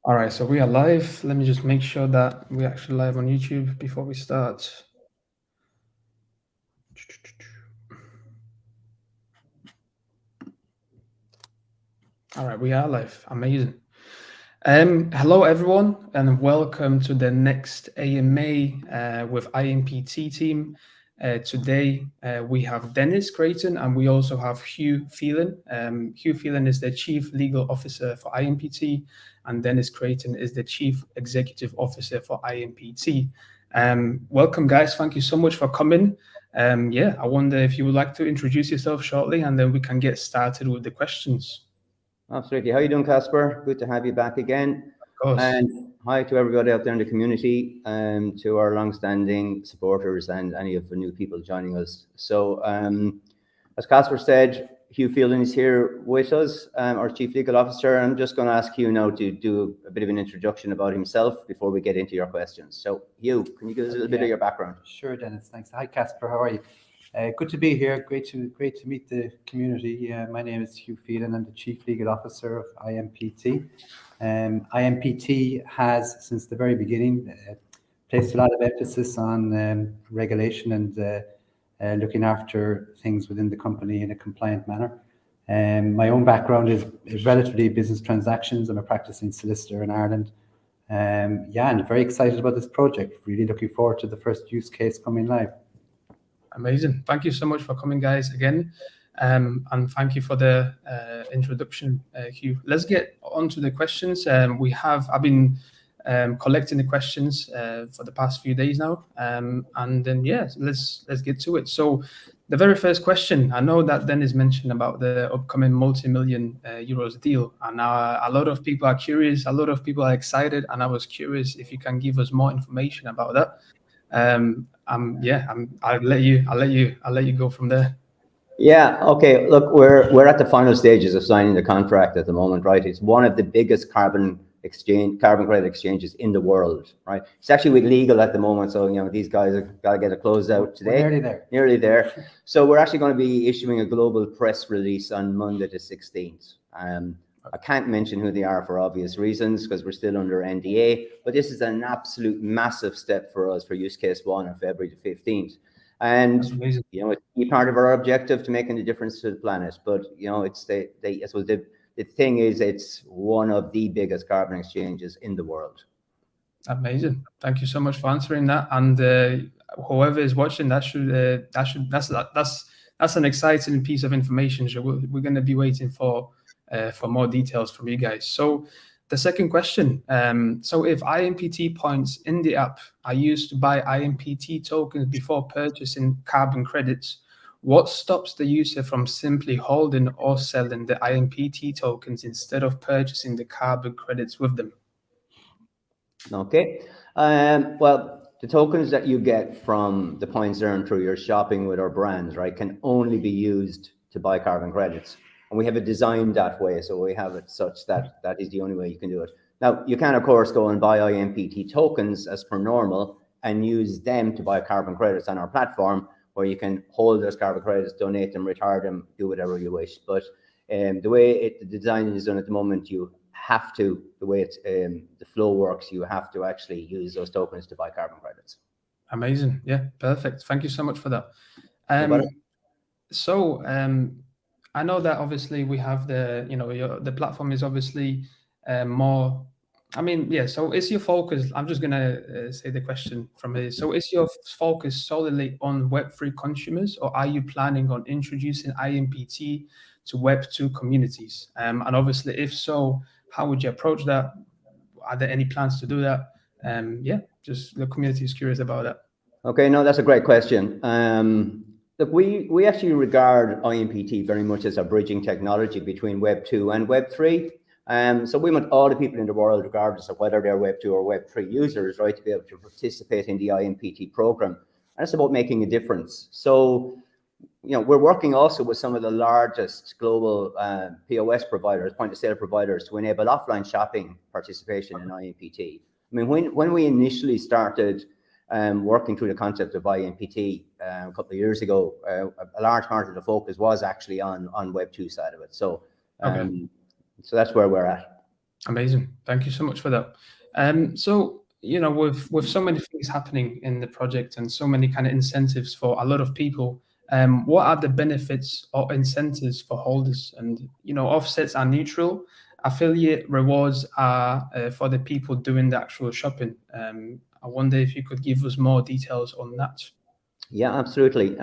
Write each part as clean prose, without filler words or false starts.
All right, so we are live. Let me just make sure that we're actually live on YouTube before we start. All right, we are live. Amazing. Hello, everyone, and welcome to the next AMA with IMPT team. Today, we have Denis Creighton, and we also have Hugh Phelan. Hugh Phelan is the Chief Legal Officer for IMPT, and Denis Creighton is the Chief Executive Officer for IMPT. Welcome, guys. Thank you so much for coming. I wonder if you would like to introduce yourself shortly, and then we can get started with the questions. Absolutely. How are you doing, Casper? Good to have you back again. Of course. And hi to everybody out there in the community, to our long-standing supporters and any of the new people joining us. So, as Casper said, Hugh Phelan is here with us, our Chief Legal Officer. I'm just going to ask Hugh now to do a bit of an introduction about himself before we get into your questions. So, Hugh, can you give us a little bit of your background? Sure, Dennis. Thanks. Hi, Casper. How are you? Good to be here. Great to meet the community. My name is Hugh Phelan. I'm the Chief Legal Officer of IMPT. IMPT has, since the very beginning, placed a lot of emphasis on regulation and looking after things within the company in a compliant manner. My own background is relatively business transactions. I'm a practicing solicitor in Ireland. And very excited about this project. Really looking forward to the first use case coming live. Amazing. Thank you so much for coming, guys, again. And thank you for the introduction, Hugh. Let's get on to the questions. I've been collecting the questions for the past few days now. And then, let's get to it. So the very first question, I know that Dennis mentioned about the upcoming multi-million euros deal. And a lot of people are curious. A lot of people are excited. And I was curious if you can give us more information about that. I'll let you go from there. Yeah. Okay. Look, we're at the final stages of signing the contract at the moment, right? It's one of the biggest carbon credit exchanges in the world, right? It's actually with legal at the moment, so these guys have got to get it closed out today. We're nearly there. So we're actually going to be issuing a global press release on Monday the 16th. I can't mention who they are for obvious reasons because we're still under NDA, but this is an absolute massive step for us for use case 1 on February the 15th. And it's a key part of our objective to making a difference to the planet. But it's the thing is, it's one of the biggest carbon exchanges in the world. Amazing. Thank you so much for answering that. And whoever is watching, that's an exciting piece of information. So we're going to be waiting for more details from you guys. So the second question, so if IMPT points in the app are used to buy IMPT tokens before purchasing carbon credits, what stops the user from simply holding or selling the IMPT tokens instead of purchasing the carbon credits with them? Okay. Well, the tokens that you get from the points earned through your shopping with our brands, right, can only be used to buy carbon credits. And we have it designed that way, so we have it such that that is the only way you can do it. Now, you can, of course, go and buy IMPT tokens as per normal and use them to buy carbon credits on our platform, where you can hold those carbon credits, donate them, retire them, do whatever you wish. But the way the design is done at the moment, you have to, the way the flow works, you have to actually use those tokens to buy carbon credits. Amazing. Yeah, perfect. Thank you so much for that. I know that obviously we have the platform is obviously more. So is your focus? I'm just gonna say the question from here. So is your focus solely on Web3 consumers, or are you planning on introducing IMPT to Web2 communities? And obviously, if so, how would you approach that? Are there any plans to do that? Just the community is curious about that. Okay, no, that's a great question. Look, we actually regard IMPT very much as a bridging technology between Web 2 and Web 3. So we want all the people in the world, regardless of whether they're Web 2 or Web 3 users, right, to be able to participate in the IMPT program. And it's about making a difference. So, we're working also with some of the largest global POS providers, point of sale providers, to enable offline shopping participation in IMPT. I mean, when we initially started working through the concept of IMPT a couple of years ago, a large part of the focus was actually on Web 2 side of it. So, so that's where we're at. Amazing. Thank you so much for that. So, with so many things happening in the project and so many kind of incentives for a lot of people, what are the benefits or incentives for holders? And, offsets are neutral. Affiliate rewards are for the people doing the actual shopping. I wonder if you could give us more details on that. Yeah, absolutely.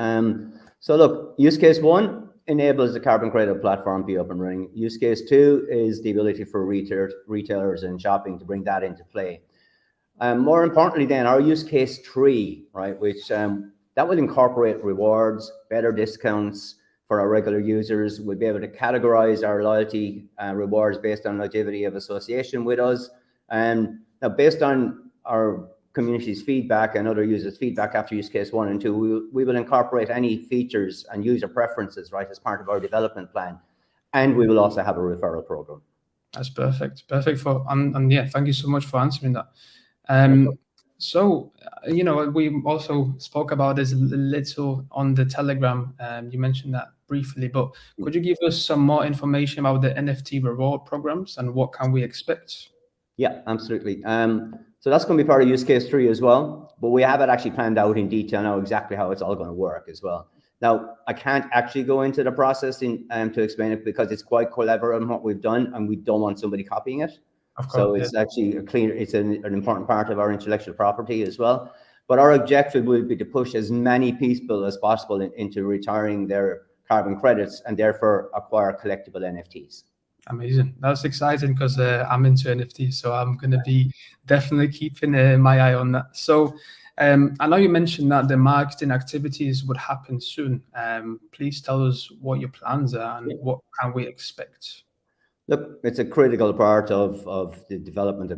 So look, use case one enables the carbon credit platform to be up and running. Use case two is the ability for retailers and shopping to bring that into play. More importantly, then our use case three, right, which that will incorporate rewards, better discounts for our regular users. We'll be able to categorize our loyalty rewards based on longevity of association with us. And now, based on our community's feedback and other users' feedback after use case 1 and 2, we will incorporate any features and user preferences, right, as part of our development plan. And we will also have a referral program. That's perfect. Perfect for, and yeah, thank you so much for answering that. So, we also spoke about this a little on the Telegram. You mentioned that briefly, but could you give us some more information about the NFT reward programs and what can we expect? Yeah, absolutely. So that's going to be part of use case 3 as well, but we have it actually planned out in detail now exactly how it's all going to work as well. Now, I can't actually go into the process to explain it because it's quite clever on what we've done and we don't want somebody copying it. Of course, so it's actually it's an important part of our intellectual property as well. But our objective will be to push as many people as possible into retiring their carbon credits and therefore acquire collectible NFTs. Amazing. That's exciting because I'm into NFTs, so I'm going to be definitely keeping my eye on that. So I know you mentioned that the marketing activities would happen soon. Please tell us what your plans are and what can we expect. Look, it's a critical part of the development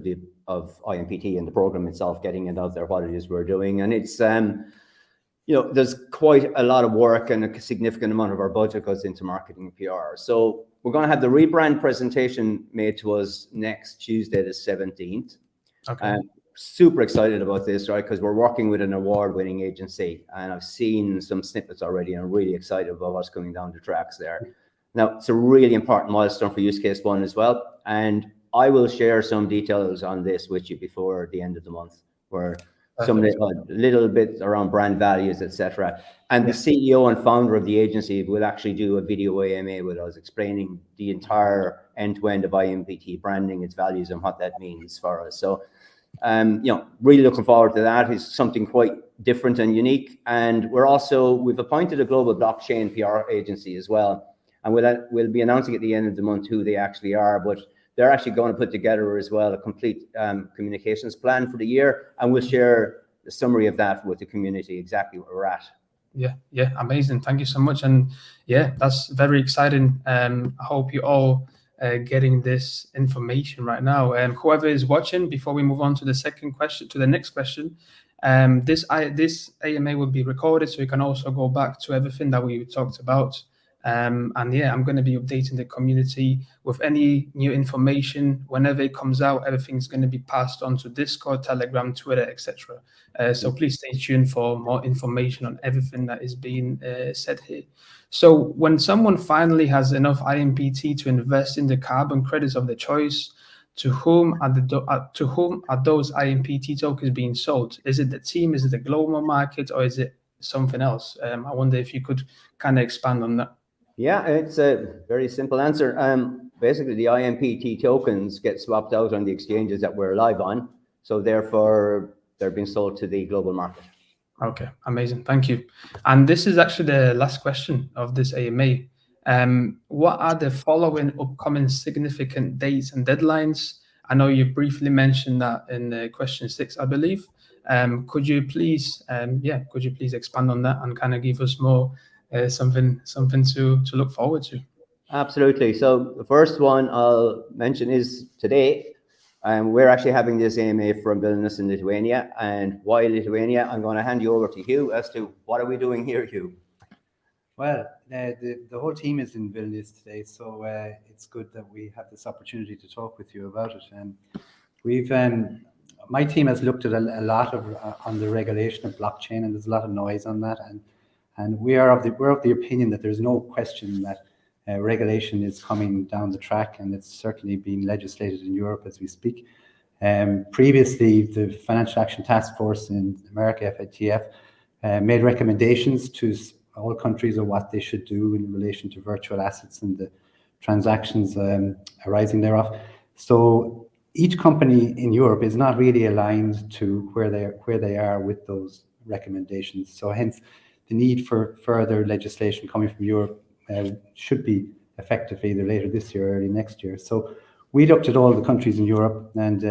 of IMPT and the program itself, getting it out there, what it is we're doing. And it's, there's quite a lot of work and a significant amount of our budget goes into marketing and PR. So we're going to have the rebrand presentation made to us next Tuesday, the 17th. Okay. Super excited about this, right? Because we're working with an award-winning agency and I've seen some snippets already and I'm really excited about what's coming down the tracks there. Now, it's a really important milestone for use case 1 as well. And I will share some details on this with you before the end of the month, where some little bit around brand values, etc. And the CEO and founder of the agency will actually do a video AMA with us explaining the entire end-to-end of IMPT branding, its values and what that means for us. So, really looking forward to that. It's something quite different and unique. And we've appointed a global blockchain PR agency as well. And we'll be announcing at the end of the month who they actually are, but they're actually going to put together as well a complete communications plan for the year, and we'll share the summary of that with the community, exactly where we're at. Yeah, amazing. Thank you so much. And yeah, that's very exciting. I hope you all getting this information right now. Whoever is watching, before we move on to the next question, this AMA will be recorded, so you can also go back to everything that we talked about. And yeah, I'm going to be updating the community with any new information whenever it comes out. Everything's going to be passed on to Discord, Telegram, Twitter, etc. So please stay tuned for more information on everything that is being said here. So when someone finally has enough IMPT to invest in the carbon credits of their choice, to whom are those IMPT tokens being sold? Is it the team? Is it the global market? Or is it something else? I wonder if you could kind of expand on that. Yeah, it's a very simple answer. Basically, the IMPT tokens get swapped out on the exchanges that we're live on. So therefore, they're being sold to the global market. Okay, amazing. Thank you. And this is actually the last question of this AMA. What are the following upcoming significant dates and deadlines? I know you briefly mentioned that in question 6, I believe. Could you please expand on that and kind of give us more something to look forward to? Absolutely. So the first one I'll mention is today. We're actually having this AMA from Vilnius in Lithuania. And why Lithuania? I'm going to hand you over to Hugh as to what are we doing here, Hugh? Well, the whole team is in Vilnius today, so it's good that we have this opportunity to talk with you about it. And we've my team has looked at a lot on the regulation of blockchain, and there's a lot of noise on that. And we're of the opinion that there's no question that regulation is coming down the track, and it's certainly being legislated in Europe as we speak. Previously, the Financial Action Task Force in America, FATF, made recommendations to all countries of what they should do in relation to virtual assets and the transactions arising thereof. So each company in Europe is not really aligned to where they are with those recommendations. So hence, the need for further legislation coming from Europe should be effective either later this year or early next year. So we looked at all the countries in Europe, and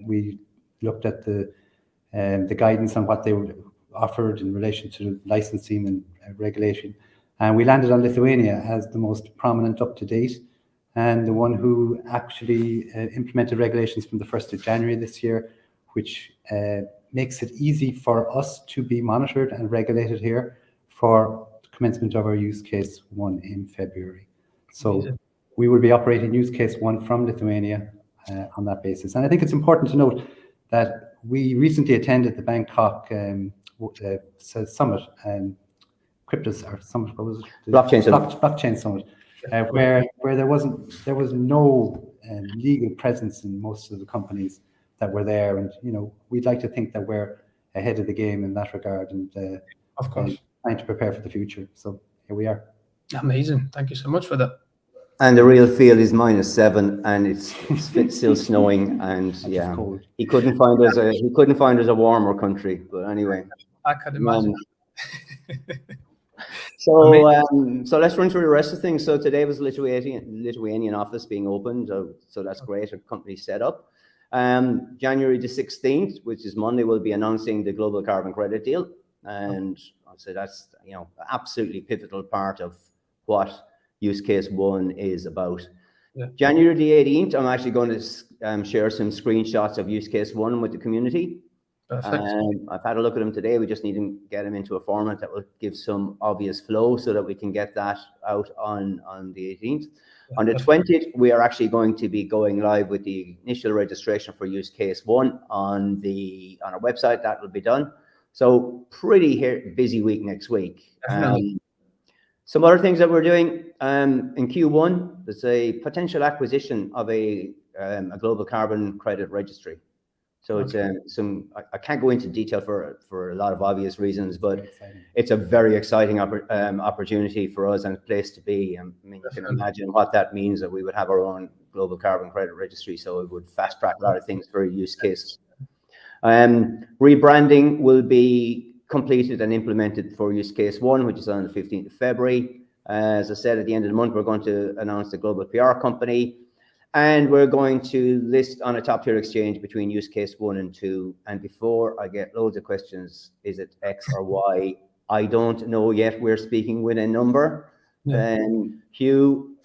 we looked at the guidance on what they offered in relation to licensing and regulation. And we landed on Lithuania as the most prominent up to date, and the one who actually implemented regulations from the 1st of January this year, which makes it easy for us to be monitored and regulated here for commencement of our use case 1 in February. So we will be operating use case 1 from Lithuania on that basis. And I think it's important to note that we recently attended the Bangkok summit, Cryptos or summit, what was it? Blockchain summit, where there was no legal presence in most of the companies that were there, and we'd like to think that we're ahead of the game in that regard, and of course, trying to prepare for the future. So here we are. Amazing, thank you so much for that. And the real feel is -7, and it's still snowing, and yeah, he couldn't find us a warmer country. But anyway, I could imagine. So let's run through the rest of things. So today was Lithuanian office being opened, so that's great. A company set up. January the 16th, which is Monday, we'll be announcing the global carbon credit deal, and I'll say that's absolutely pivotal part of what use case 1 is about. Yeah. January the 18th, I'm actually going to share some screenshots of use case 1 with the community. Perfect. I've had a look at them today. We just need to get them into a format that will give some obvious flow so that we can get that out on the 18th. On the 20th, we are actually going to be going live with the initial registration for use case 1 on our website. That will be done. So pretty busy week next week. Some other things that we're doing in Q1, there's a potential acquisition of a global carbon credit registry. So it's I can't go into detail for a lot of obvious reasons, but it's a very exciting opportunity for us and a place to be. I mean, you can imagine what that means, that we would have our own global carbon credit registry. So it would fast track a lot of things for use cases. Rebranding will be completed and implemented for use case 1, which is on the 15th of February. As I said, at the end of the month, we're going to announce the global PR company, and we're going to list on a top tier exchange between use case 1 and 2. And before I get loads of questions, is it X or Y? I don't know yet. We're speaking with a number. And Hugh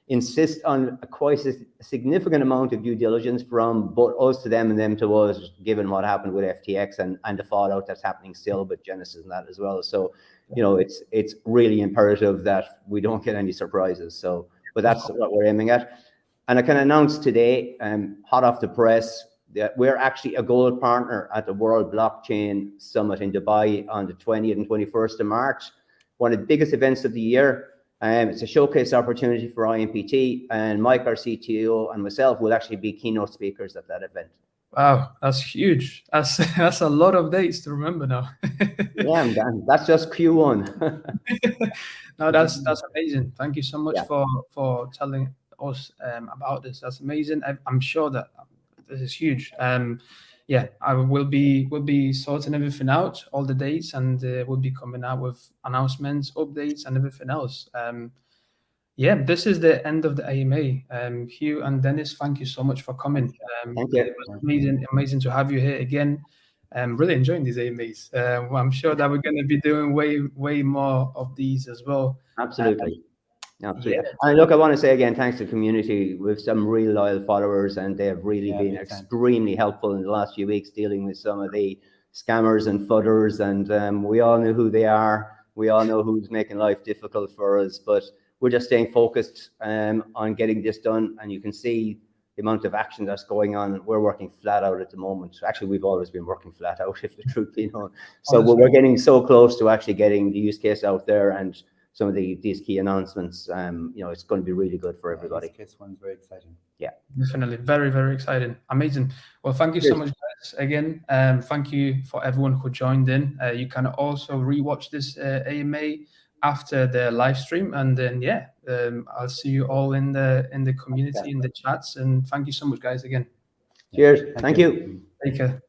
insists on quite a significant amount of due diligence from both us to them and them to us, given what happened with FTX and the fallout that's happening still with Genesis and that as well. So, it's really imperative that we don't get any surprises. So, but that's what we're aiming at. And I can announce today, hot off the press, that we're actually a gold partner at the World Blockchain Summit in Dubai on the 20th and 21st of March, one of the biggest events of the year. It's a showcase opportunity for IMPT, and Mike, our CTO, and myself will actually be keynote speakers at that event. Wow, that's huge. That's a lot of dates to remember now. Yeah, that's just Q1. No, that's amazing. Thank you so much for telling us about this. That's amazing. I'm sure that this is huge. I will be sorting everything out, all the dates, and we'll be coming out with announcements, updates, and everything else. This is the end of the AMA. Hugh and Dennis, thank you so much for coming. Thank you. It was amazing to have you here again. I'm really enjoying these AMAs. I'm sure that we're going to be doing way more of these as well. Absolutely. And look, I want to say again, thanks to the community. We have some real loyal followers, and they have really been extremely helpful in the last few weeks dealing with some of the scammers and fudders, and we all know who they are. We all know who's making life difficult for us, but we're just staying focused on getting this done. And you can see the amount of action that's going on. We're working flat out at the moment. Actually, we've always been working flat out, if the truth be known. So we're getting so close to actually getting the use case out there and some of these key announcements. It's going to be really good for everybody. This one's very exciting. Yeah, definitely, very, very exciting, amazing. Well, thank you so much, guys. Again, thank you for everyone who joined in. You can also rewatch this AMA after the live stream, and then I'll see you all in the community, in the chats, and thank you so much, guys, again. Cheers. Thank you. Take care.